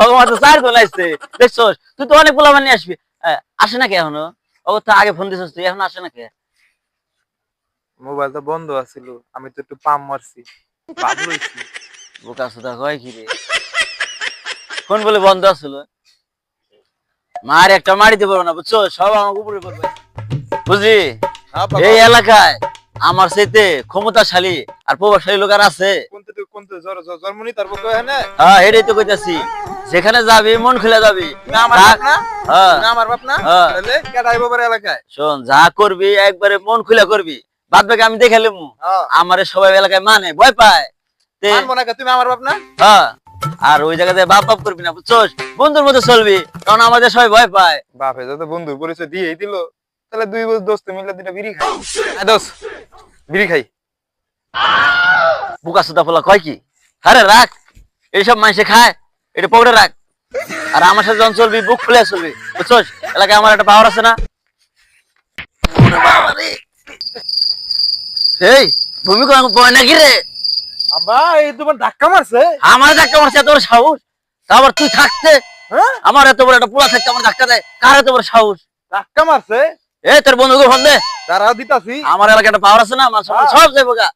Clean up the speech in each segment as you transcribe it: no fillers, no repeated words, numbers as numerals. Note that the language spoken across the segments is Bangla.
ওকে তো চার জন আসছে দেখছস, তুই তো অনেক পোলাপান নিয়ে আসবি। আসে নাকি এখনো? ও তো আগে ফোন দিছিস তুই, এখন আসে নাকি? মোবাইল তো বন্ধ আছিল, আমি তো একটু পাম মারছি, বাদ লইছি। বোকা সুদা কয় কি রে, ফোন বলে বন্ধ আসলো। মার একটা মারিতে পারবো না বুঝছো, সব আমার উপরে পড়বে বুঝলি। হ্যাঁ বাবা। এই এলাকায় আমার সাথে ক্ষমতাশালী আর প্রভাবশালী লোক আর আছে। কোনতে জন্মনি তার পক্ষে এখানে। হ্যাঁ এটাই তো কইতাছি, যেখানে যাবি মন খুলে যাবি। তুমি আমার বাপ না? হ্যাঁ তুমি আমার বাপ না? হ্যাঁ। তাহলে কেডা আইবো পরে এলাকায়? শোন, যা করবি একবারে মন খুলে করবি, বাদ বাকি আমি দেখে লেমু। হ্যাঁ। আমারে সবাই এলাকায় মানে ভয় পায়। মানবো না কে, তুমি আমার বাপ না? হ্যাঁ, আর ওই জায়গাতে বাপ বাপ করবি না বুঝছস, বন্ধুর মতো চলবি, কারণ আমাদের সবাই ভয় পায়। বাপে যত বন্ধুর পরিচয় দিয়েই দিল, তাহলে দুই দোস্ত মিলে দুটা বিড়ি খাই। দোস্ত বিড়ি খাই। বুকা সুদা ফোলা কয় কি, আরে রাখ, এইসব মানুষে খায়, এটা পকেটে রাখ। আর আমার সাথে যখন চলবি বুক খুলে চলবি বুঝছস, এলাকায় আমার একটা পাওয়ার আছে না। ওরে বাবা রে। এই ভূমিকম্প ভয় নাকি রে? আব্বা এই তোমার ধাক্কা মারছে? আমার ধাক্কা মারছে এত বড় সাহস? তারপর তুই থাকতে হ্যাঁ আমার এত বড় একটা পোলা থাকতে আমার ধাক্কা দেয়, কার এত বড় সাহস? ধাক্কা মারছে। এই তোর বন্ধুকে ফোন দে, দাঁড়াও দিতাছি। আমার এলাকায় একটা পাওয়ার আছে না, আমার সব সব যাইব গা।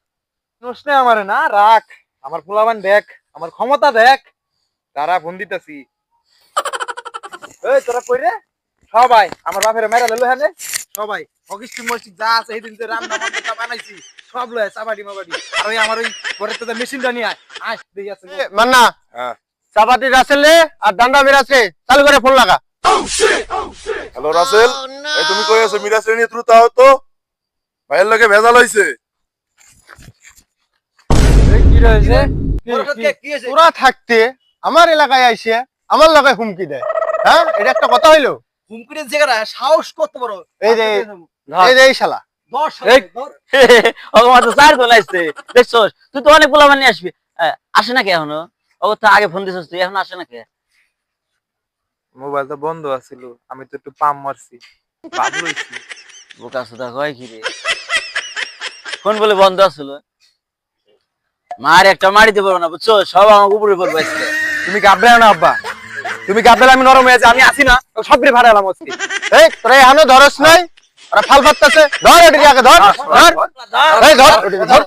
প্রশ্নে আমারে না রাখ, আমার পোলাবান দেখ, আমার ক্ষমতা দেখ। তারা ফোন দিতাছি। এই তোরা কই রে? সবাই আমার বাপের মেরা লইলো হ্যাঁ, সবাই অগিস্টি মসজিদ যা আছে সেদিন যে রান্না বান্না বানাইছি সব লয়, চাবাড়ি মাবাড়ি। আর ওই আমার ওই ঘরের তো মেশিনটা নিয়ে আয়, আয় দেখি আছে মান্না। হ্যাঁ চাপাতি রাসেলে আর ডান্ডা মিরাছে, চালু করে ফোন লাগা। হ্যালো রাসেল, এই তুমি কই আছো? মিরাজ নিয়ে দ্রুত আও তো, ভাইয়ের লগে ভেজাল হইছে। কি রয়েছে? কি হয়েছে? তোরা থাকতে আমার এলাকায় আইসে আমার লগে হুমকি দেয়, হ্যাঁ এটা একটা কথা হইলো? হুমকির জায়গাটা সাহস কত বড়? এই যে এই যে এই শালা। 10 এই ওকে তো চার জন আসছে দেখছস, তুই তো অনেক পোলাপান নিয়ে আসবি। আসে নাকি এখনো? ও তো আগে ফোন দিছিস তুই, এখন আসে নাকি? মোবাইল তো বন্ধ আছিল, আমি তো একটু পাম মারছি, বাদ লইছি। বোকা সুদা কয় কি রে, ফোন বলে বন্ধ আসলো। মার একটা মারিতে পারবো না বুঝছো, সব আমার উপরে পড়বে আজকে। তুমি গাববে না আব্বা, তুমি গাবলে আমি নরম হয়ে যাই, আমি আসি না সবরে ভাড়া এলাম আজকে। এই তোরা এখনো ধরস নাই, ওরা ফাল ফাটতাছে, ধর এদিকে আগে ধর ধর। এই ধর এদিকে ধর।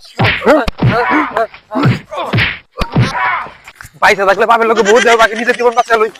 পয়সা থাকলে বাপের লোকে বহুত দেব, বাকি নিজের জীবন বাঁচা লই।